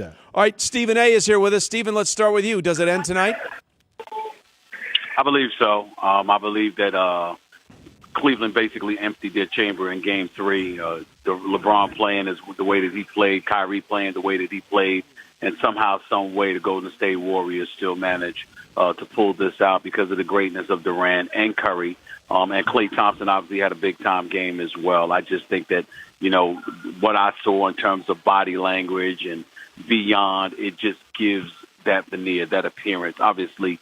that. All right, Stephen A. is here with us. Stephen, let's start with you. Does it end tonight? I believe so. I believe that Cleveland basically emptied their chamber in Game 3. The LeBron playing is the way that he played, Kyrie playing the way that he played, and somehow, some way, the Golden State Warriors still managed to pull this out because of the greatness of Durant and Curry. And Klay Thompson obviously had a big-time game as well. I just think that, what I saw in terms of body language and beyond, it just gives that veneer, that appearance. Obviously,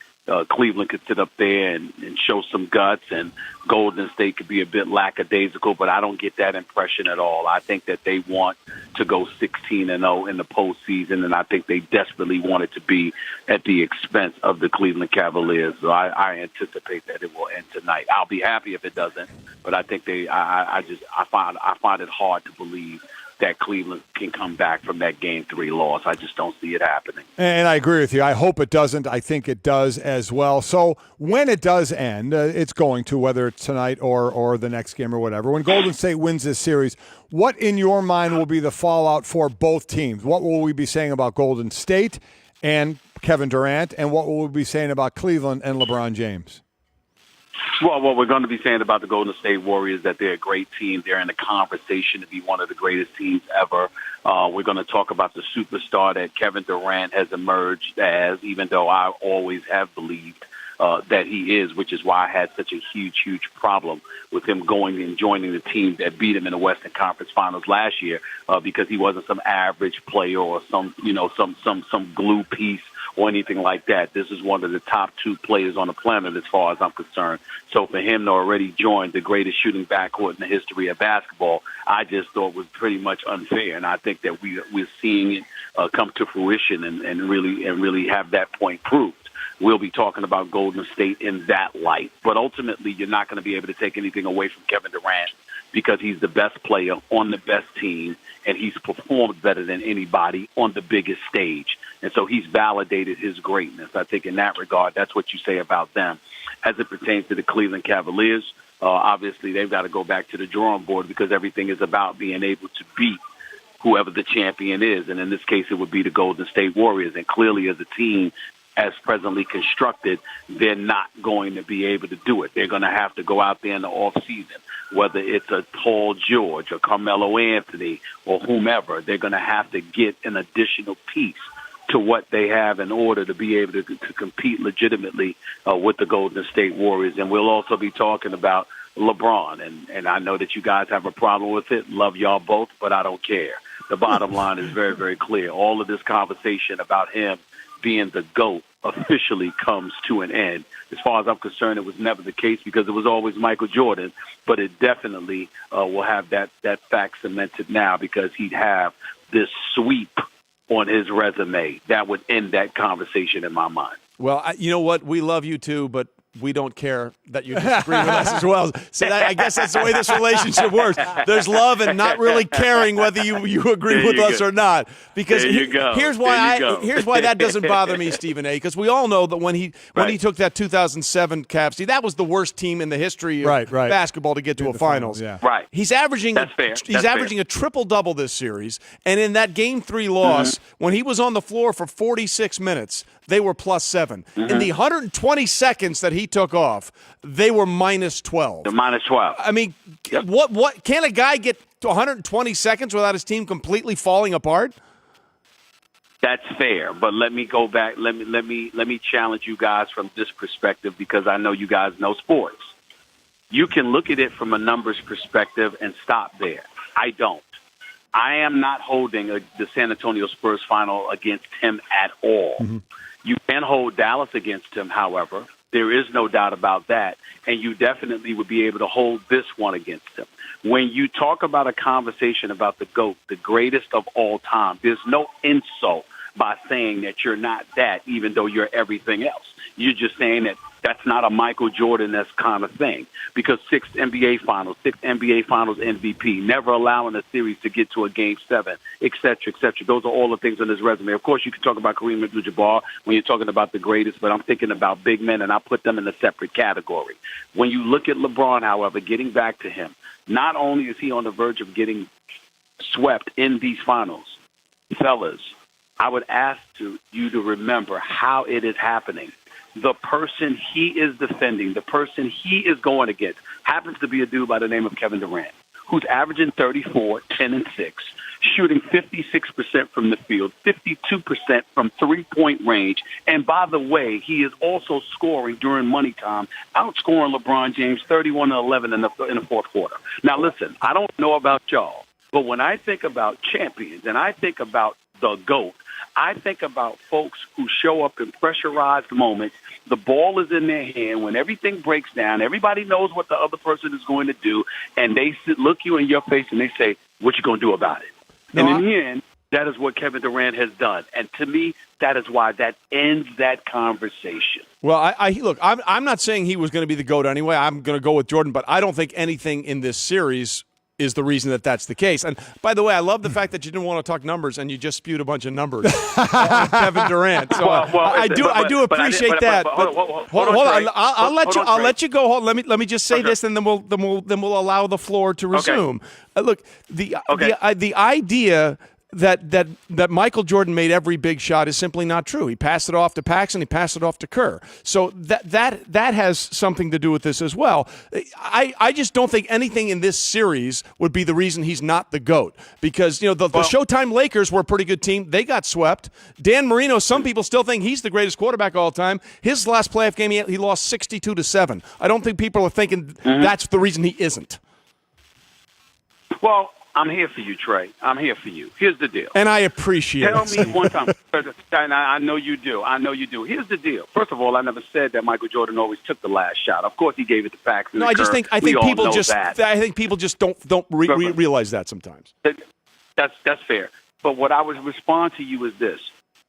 Cleveland could sit up there and show some guts, and Golden State could be a bit lackadaisical, but I don't get that impression at all. I think that they want to go 16-0 in the postseason, and I think they desperately want it to be at the expense of the Cleveland Cavaliers. So I anticipate that it will end tonight. I'll be happy if it doesn't, but I think I find it hard to believe that Cleveland can come back from that Game 3 loss. I just don't see it happening. And I agree with you. I hope it doesn't. I think it does as well. So when it does end, it's going to, whether it's tonight or the next game or whatever, when Golden State wins this series, what in your mind will be the fallout for both teams? What will we be saying about Golden State and Kevin Durant, and what will we be saying about Cleveland and LeBron James? Well, what we're going to be saying about the Golden State Warriors is that they're a great team. They're in the conversation to be one of the greatest teams ever. We're going to talk about the superstar that Kevin Durant has emerged as, even though I always have believed that he is, which is why I had such a huge, huge problem with him going and joining the team that beat him in the Western Conference Finals last year, because he wasn't some average player or some glue piece or anything like that. This is one of the top 2 players on the planet as far as I'm concerned. So for him to already join the greatest shooting backcourt in the history of basketball, I just thought was pretty much unfair. And I think that we're seeing it come to fruition and really have that point proved. We'll be talking about Golden State in that light. But ultimately, you're not going to be able to take anything away from Kevin Durant because he's the best player on the best team, and he's performed better than anybody on the biggest stage. And so he's validated his greatness. I think in that regard, that's what you say about them. As it pertains to the Cleveland Cavaliers, obviously they've got to go back to the drawing board because everything is about being able to beat whoever the champion is. And in this case, it would be the Golden State Warriors. And clearly as a team, as presently constructed, they're not going to be able to do it. They're going to have to go out there in the offseason, whether it's a Paul George or Carmelo Anthony or whomever. They're going to have to get an additional piece to what they have in order to be able to compete legitimately with the Golden State Warriors. And we'll also be talking about LeBron. And I know that you guys have a problem with it. Love y'all both, but I don't care. The bottom line is very, very clear. All of this conversation about him being the GOAT officially comes to an end. As far as I'm concerned, it was never the case because it was always Michael Jordan, but it definitely will have that fact cemented now because he'd have this sweep on his resume that would end that conversation in my mind. Well, you know what? We love you too, but we don't care that you disagree with us as well. So I guess that's the way this relationship works. There's love and not really caring whether you agree with us or not. Because here's why that doesn't bother me, Stephen A. Because we all know that when he took that 2007 Cavs team, that was the worst team in the history of basketball to get to a finals. Yeah. Right. He's averaging a triple-double this series. And in that Game 3 loss, when he was on the floor for 46 minutes, they were +7. In the 120 seconds that he took off, they were -12. They're -12. I mean, what can a guy get to 120 seconds without his team completely falling apart? That's fair, but let me go back. Let me challenge you guys from this perspective because I know you guys know sports. You can look at it from a numbers perspective and stop there. I don't. I am not holding the San Antonio Spurs final against him at all. You can hold Dallas against him, however. There is no doubt about that. And you definitely would be able to hold this one against him. When you talk about a conversation about the GOAT, the greatest of all time, there's no insult by saying that you're not that, even though you're everything else. You're just saying that that's not a Michael Jordan-esque kind of thing. Because 6 NBA Finals MVP, never allowing a series to get to a Game 7, et cetera, et cetera. Those are all the things on his resume. Of course, you can talk about Kareem Abdul-Jabbar when you're talking about the greatest, but I'm thinking about big men, and I put them in a separate category. When you look at LeBron, however, getting back to him, not only is he on the verge of getting swept in these finals, fellas, I would ask you to remember how it is happening. The person he is defending, the person he is going against, happens to be a dude by the name of Kevin Durant, who's averaging 34, 10, and 6, shooting 56% from the field, 52% from three-point range. And by the way, he is also scoring during money time, outscoring LeBron James 31-11 in the fourth quarter. Now, listen, I don't know about y'all, but when I think about champions and I think about the GOAT, I think about folks who show up in pressurized moments. The ball is in their hand. When everything breaks down, everybody knows what the other person is going to do, and they look you in your face and they say, what you going to do about it? And in the end, that is what Kevin Durant has done. And to me, that is why that ends that conversation. Well, look, I'm not saying he was going to be the GOAT anyway. I'm going to go with Jordan, but I don't think anything in this series is the reason that that's the case. And by the way, I love the fact that you didn't want to talk numbers and you just spewed a bunch of numbers on Kevin Durant. So I do appreciate that. But hold on, I'll let you go. Hold, let me just say this, and then we'll allow the floor to resume. Okay. Look, the idea that Michael Jordan made every big shot is simply not true. He passed it off to Paxson, he passed it off to Kerr. So that has something to do with this as well. I just don't think anything in this series would be the reason he's not the GOAT, because the Showtime Lakers were a pretty good team. They got swept. Dan Marino, some people still think he's the greatest quarterback of all time. His last playoff game, he lost 62-7. I don't think people are thinking that's the reason he isn't. Well, I'm here for you, Trey. I'm here for you. Here's the deal. And I appreciate it. Tell me one time. And I know you do. Here's the deal. First of all, I never said that Michael Jordan always took the last shot. Of course, he gave it to Paxson. No, I think people just don't realize that sometimes. That's fair. But what I would respond to you is this.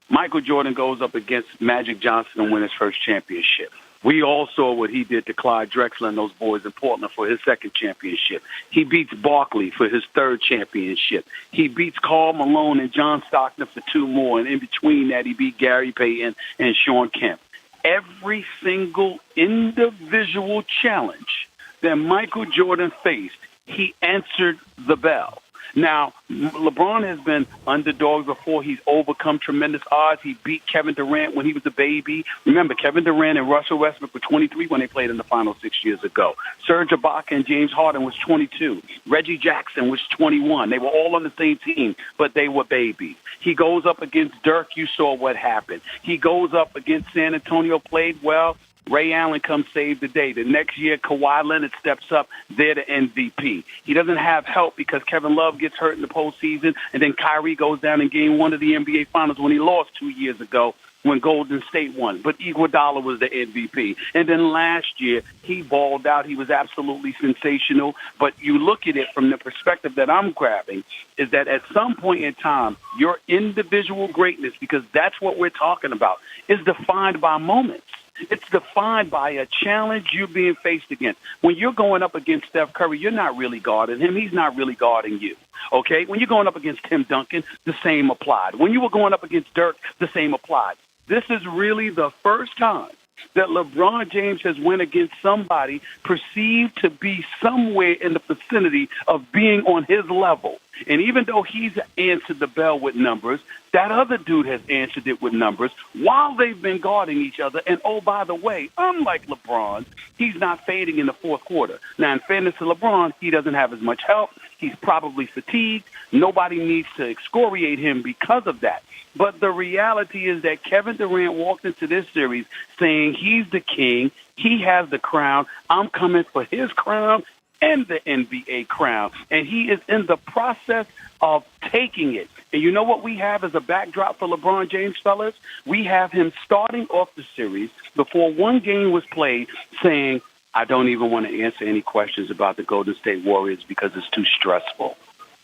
Michael Jordan goes up against Magic Johnson and win his first championship. We all saw what he did to Clyde Drexler and those boys in Portland for his second championship. He beats Barkley for his third championship. He beats Karl Malone and John Stockton for 2 more. And in between that, he beat Gary Payton and Sean Kemp. Every single individual challenge that Michael Jordan faced, he answered the bell. Now, LeBron has been underdogs before. He's overcome tremendous odds. He beat Kevin Durant when he was a baby. Remember, Kevin Durant and Russell Westbrook were 23 when they played in the finals 6 years ago. Serge Ibaka and James Harden was 22. Reggie Jackson was 21. They were all on the same team, but they were babies. He goes up against Dirk. You saw what happened. He goes up against San Antonio, played well. Ray Allen comes save the day. The next year, Kawhi Leonard steps up. They're the MVP. He doesn't have help because Kevin Love gets hurt in the postseason, and then Kyrie goes down in Game 1 of the NBA Finals when he lost 2 years ago when Golden State won. But Iguodala was the MVP. And then last year, he balled out. He was absolutely sensational. But you look at it from the perspective that I'm grabbing, is that at some point in time, your individual greatness, because that's what we're talking about, is defined by moments. It's defined by a challenge you're being faced against. When you're going up against Steph Curry, you're not really guarding him. He's not really guarding you. Okay? When you're going up against Tim Duncan, the same applied. When you were going up against Dirk, the same applied. This is really the first time that LeBron James has went against somebody perceived to be somewhere in the vicinity of being on his level. And even though he's answered the bell with numbers, that other dude has answered it with numbers while they've been guarding each other. And, oh, by the way, unlike LeBron, he's not fading in the fourth quarter. Now, in fairness to LeBron, he doesn't have as much help. He's probably fatigued. Nobody needs to excoriate him because of that. But the reality is that Kevin Durant walked into this series saying he's the king, he has the crown, I'm coming for his crown and the NBA crown. And he is in the process of taking it. And you know what we have as a backdrop for LeBron James, fellas? We have him starting off the series before one game was played saying, I don't even want to answer any questions about the Golden State Warriors because it's too stressful.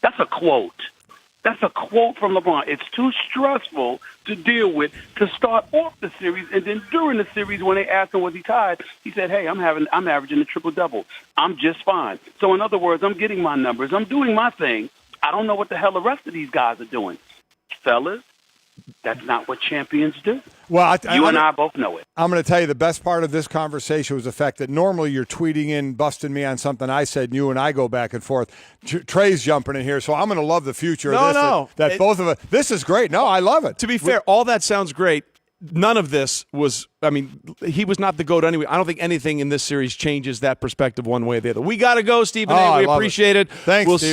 That's a quote. That's a quote from LeBron. It's too stressful to deal with to start off the series, and then during the series when they asked him was he tired, he said, hey, I'm averaging a triple-double. I'm just fine. So in other words, I'm getting my numbers. I'm doing my thing. I don't know what the hell the rest of these guys are doing. Fellas, That's not what champions do. Well, You and I both know it. I'm going to tell you the best part of this conversation was the fact that normally you're tweeting in, busting me on something I said, and you and I go back and forth. Trey's jumping in here, so I'm going to love the future of this. That both of us. This is great. No, I love it. To be fair, all that sounds great. None of this was, I mean, he was not the GOAT anyway. I don't think anything in this series changes that perspective one way or the other. We got to go, Stephen A. We appreciate it. Thanks, Steve.